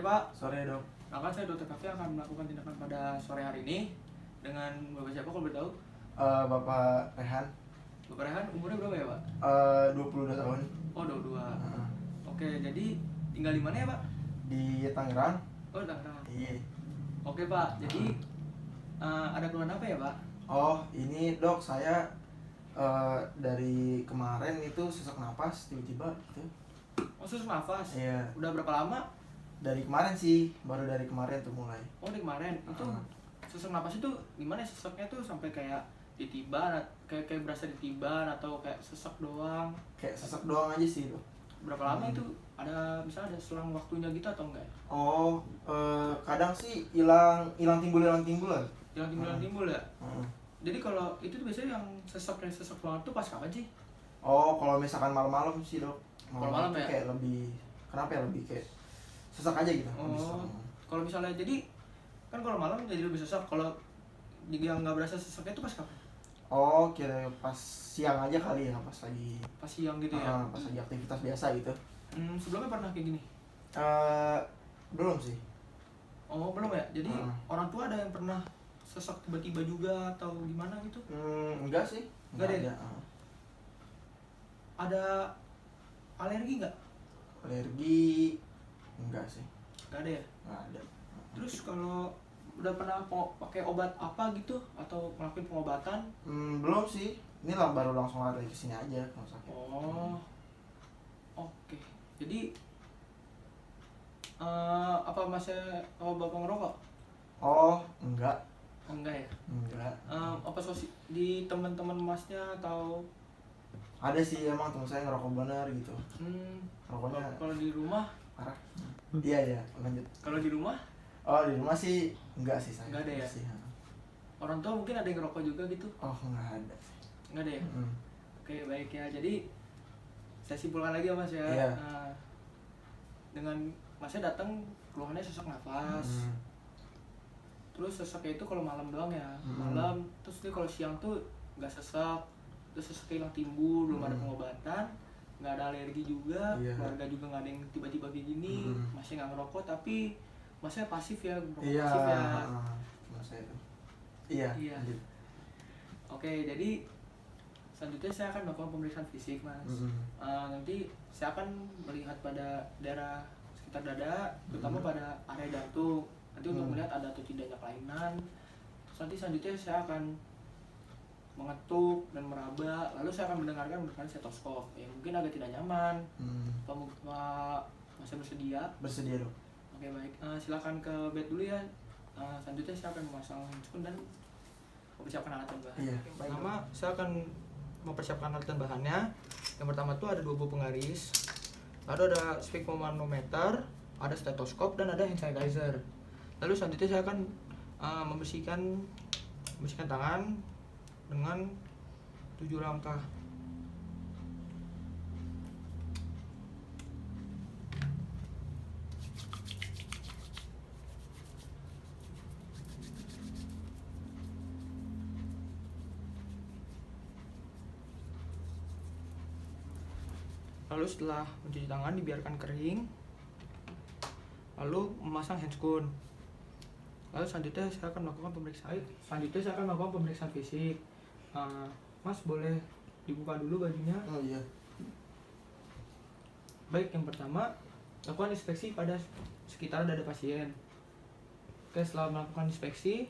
Pak. Sore dok. Maka saya Dr. Kafi akan melakukan tindakan pada sore hari ini dengan Bapak siapa kalau boleh tahu? Bapak Rehan. Bapak Rehan umurnya berapa ya Pak? 22 tahun. Oh 22. Oke, jadi tinggal di mana ya Pak? Di Tangerang. Oh Tangerang. Iya. Oke Pak, jadi ada keluhan apa ya Pak? Oh ini dok, saya dari kemarin itu sesak napas tiba-tiba gitu. Oh sesak nafas? Iya. Udah berapa lama? Dari kemarin sih, baru dari kemarin tuh mulai. Oh dari kemarin. Itu sesak napas itu gimana sesaknya tuh sampai kayak ditiban, kayak berasa ditiban atau kayak sesak doang? Kayak sesak doang aja sih dok. Berapa lama itu? Ada misalnya ada selang waktunya gitu atau enggak? Oh kadang sih hilang timbul lah. Yang timbul ya? Jadi kalau itu tuh biasanya yang sesak banget tuh pas kapan sih? Oh kalau misalkan malam-malam sih dok. Kalau malam tuh ya? kayak lebih, kenapa ya, lebih kayak sesak aja gitu. Oh, kalau misalnya jadi kan kalau malam jadi lebih sesak. Kalau yang nggak berasa sesaknya itu pas kapan? Oh kira pas siang aja kali ya, pas lagi Pas siang gitu ya? pas lagi aktivitas biasa gitu. Sebelumnya pernah kayak gini? Belum sih. Oh belum ya? Jadi orang tua ada yang pernah sesak tiba-tiba juga atau gimana gitu? Enggak sih. Enggak ada. Ada alergi nggak? Alergi enggak sih. Nggak ada ya? Enggak ada. Terus kalau udah pernah pakai obat apa gitu atau ngelakuin pengobatan? Belum sih. Ini lah baru langsung lari ke sini aja kalau sakit. Oh. Oke. Jadi apa masih Bapak ngerokok? Oh, enggak. Enggak ya? Enggak. Apa di teman-teman masnya atau Ada sih emang teman saya ngerokok bener gitu. Rokoknya kalau di rumah? parah. Iya, lanjut. Kalau di rumah? Oh, di rumah sih enggak sih saya. Enggak ada ya? Sih. Orang tua mungkin ada yang ngerokok juga gitu? Oh, enggak ada sih. Enggak ada ya? Oke, baik ya. Jadi saya simpulkan lagi ya Mas ya. Iya. Dengan Masnya datang keluhannya sesak nafas. Terus sesaknya itu kalau malam doang ya. Malam. Terus dia kalau siang tuh nggak sesak. Terus sesaknya hilang timbul, belum ada pengobatan. Nggak ada alergi juga. Keluarga juga nggak ada yang tiba-tiba kayak gini. Masnya nggak ngerokok tapi Masnya pasif ya, Iya. pasif ya. Saya itu. Iya. Lanjut. Oke, jadi selanjutnya saya akan melakukan pemeriksaan fisik Mas. Nanti saya akan melihat pada daerah sekitar dada, terutama pada area jantung. Nanti untuk melihat ada atau tidaknya kelainan. Terus nanti selanjutnya saya akan mengetuk dan meraba, lalu saya akan mendengarkan menggunakan stetoskop. Ya mungkin agak tidak nyaman. Masih bersedia? Bersedia dong. Oke baik, silakan ke bed dulu ya. Selanjutnya saya akan memasang handphone dan mempersiapkan alat dan bahan. Iya. Pertama saya akan mempersiapkan alat dan bahannya. Yang pertama tuh ada 2 buah penggaris, lalu ada sphygmomanometer, ada stetoskop dan ada hand sanitizer. Lalu selanjutnya saya akan membersihkan tangan dengan 7 langkah. Lalu setelah mencuci tangan dibiarkan kering, lalu memasang handscoon. Lalu selanjutnya saya akan melakukan pemeriksaan fisik. Mas boleh dibuka dulu bajunya? Oh iya. Baik, yang pertama lakukan inspeksi pada sekitar dada pasien. Oke, setelah melakukan inspeksi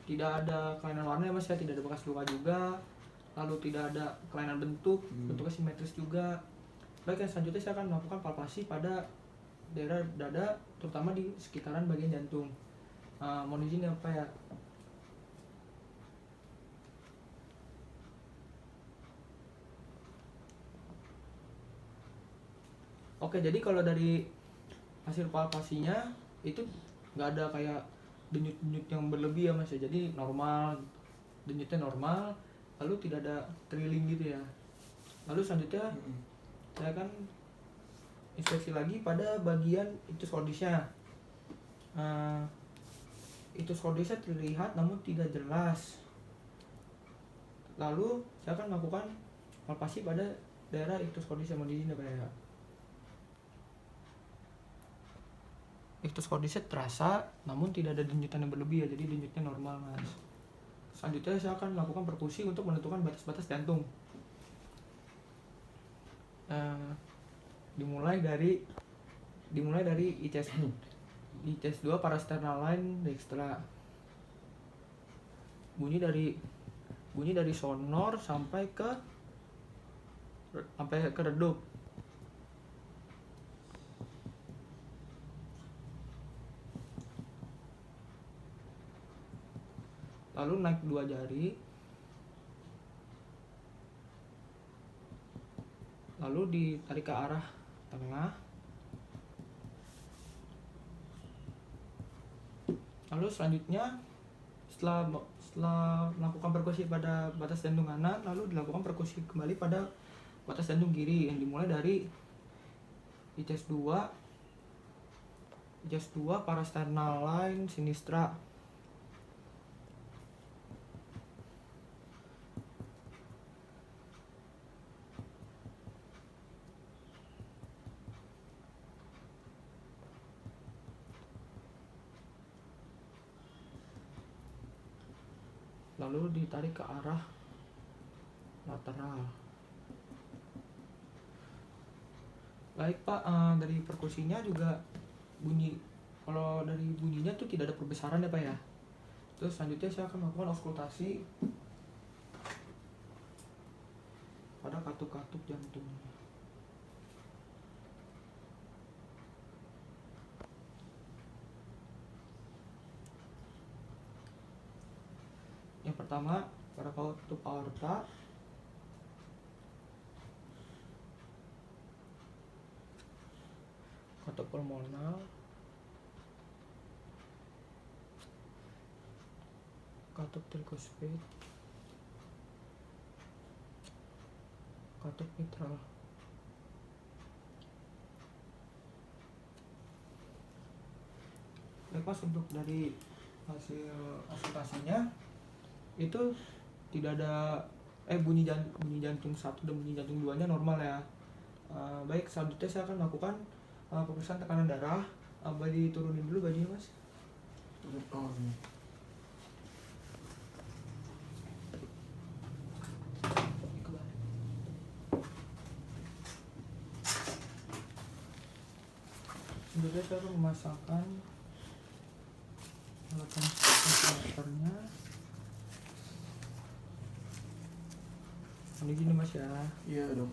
tidak ada kelainan warna ya Mas ya, tidak ada bekas luka juga, lalu tidak ada kelainan bentuknya simetris juga. Baik, yang selanjutnya saya akan melakukan palpasi pada daerah dada, terutama di sekitaran bagian jantung. Mohon izin ya Pak ya. Oke, jadi kalau dari hasil palpasinya itu nggak ada kayak denyut-denyut yang berlebih ya Mas ya, jadi normal, denyutnya normal, lalu tidak ada thrilling gitu ya. Lalu selanjutnya saya akan inspeksi lagi pada bagian itus cordisnya. Itus cordisnya terlihat namun tidak jelas. Lalu saya akan melakukan palpasi pada daerah itus cordisnya. Mohon izin ya Pak ya. iktus kordisnya terasa, namun tidak ada denyutan yang berlebih ya, jadi denyutnya normal mas. Selanjutnya saya akan melakukan perkusi untuk menentukan batas-batas jantung. Eh, dimulai dari ICS 2 parasternal line dextra. Bunyi dari sonor sampai ke redup. Lalu naik 2 jari. Lalu ditarik ke arah tengah. Lalu selanjutnya setelah melakukan perkusi pada batas jantung kanan, lalu dilakukan perkusi kembali pada batas jantung kiri yang dimulai dari ICS 2 parasternal line sinistra. Lalu ditarik ke arah lateral. Baik Pak, dari perkusinya juga kalau dari bunyinya tuh tidak ada perbesaran ya Pak ya. Terus selanjutnya saya akan melakukan auskultasi pada katup-katup jantung. Yang pertama pada katup aorta, katup pulmonal, katup tricuspid, katup mitral. Lepas untuk dari hasil auskultasinya itu tidak ada bunyi jantung 1 dan bunyi jantung 2 nya normal ya. Baik, selanjutnya saya akan melakukan pemeriksaan tekanan darah. Boleh diturunin dulu bajunya mas. Selanjutnya saya akan memasangkan alat ventilatornya. Ini gini mas ya. Iya dong.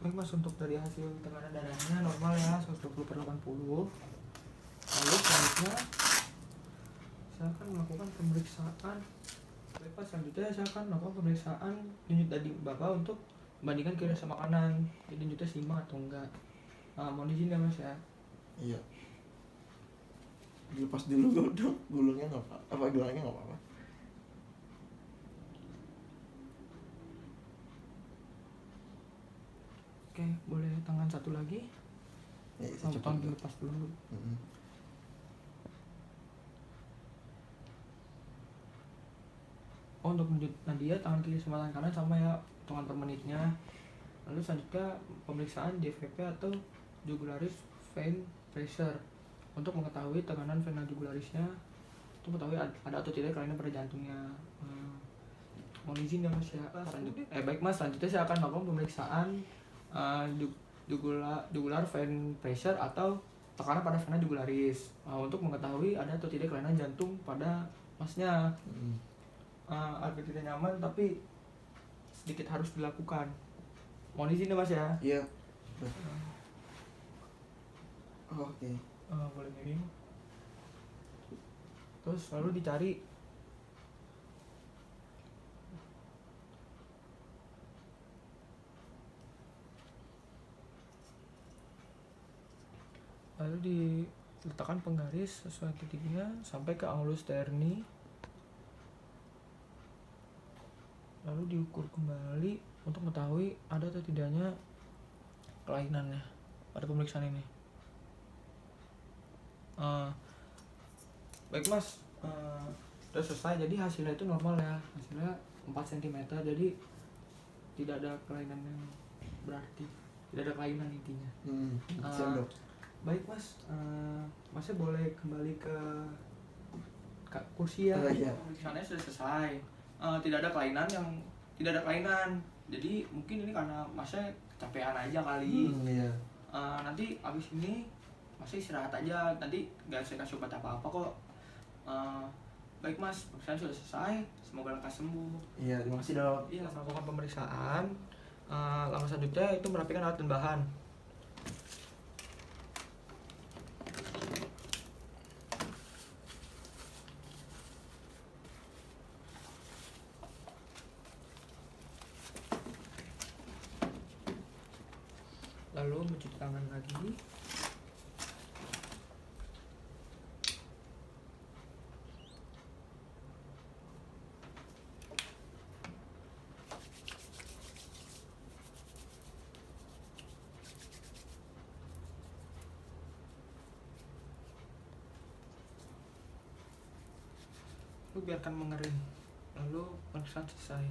Baik mas, untuk dari hasil tekanan darahnya normal ya, 120/80. Lalu selanjutnya saya akan melakukan pemeriksaan. Baik mas, selanjutnya saya akan melakukan pemeriksaan denyut nadi bapak untuk membandingkan kiri sama kanan, jadi denyutnya seimbang atau enggak. Mohon izin ya mas ya. Iya. Dilepas dulu dong, gulungnya nggak apa, gelangnya nggak apa-apa. Oke, boleh tangan satu lagi. Ya, Tangan dilepas dulu. Oh, untuk denyut nadia tangan kiri sama tangan kanan sama ya, hitungan per menitnya. Lalu selanjutnya pemeriksaan JVP atau jugularis vein pressure untuk mengetahui tekanan vena jugularisnya, untuk mengetahui ada atau tidak kelainan pada jantungnya. Mohon izin ya mas ya. Baik mas, selanjutnya saya akan melakukan pemeriksaan jugular vein pressure atau tekanan pada vena jugularis, untuk mengetahui ada atau tidak kelainan jantung pada masnya. Agar tidak nyaman tapi sedikit harus dilakukan. Mohon izin ya mas ya. Iya. Oke. Boleh miring. Terus lalu dicari diletakkan penggaris sesuai titiknya sampai ke angulus sterni, lalu diukur kembali untuk mengetahui ada atau tidaknya kelainannya pada pemeriksaan ini. Baik mas, udah selesai. Jadi hasilnya itu normal ya, hasilnya 4 cm, jadi tidak ada kelainan yang berarti, tidak ada kelainan intinya. Siap dok. Baik mas, masnya boleh kembali ke kursi ya. Iya. Pemeriksaannya sudah selesai. Tidak ada kelainan jadi mungkin ini karena masnya kecapean aja kali. Iya. Nanti abis ini masih istirahat aja, nanti gak saya kasih obat apa-apa kok. Baik mas, pemeriksaan sudah selesai, semoga lekas sembuh. Iya, terima kasih dok. Iya, melakukan pemeriksaan. Langkah selanjutnya itu merapikan alat dan bahan. Lalu mencuci tangan lagi. Lalu biarkan mengering. Lalu pemeriksaan selesai.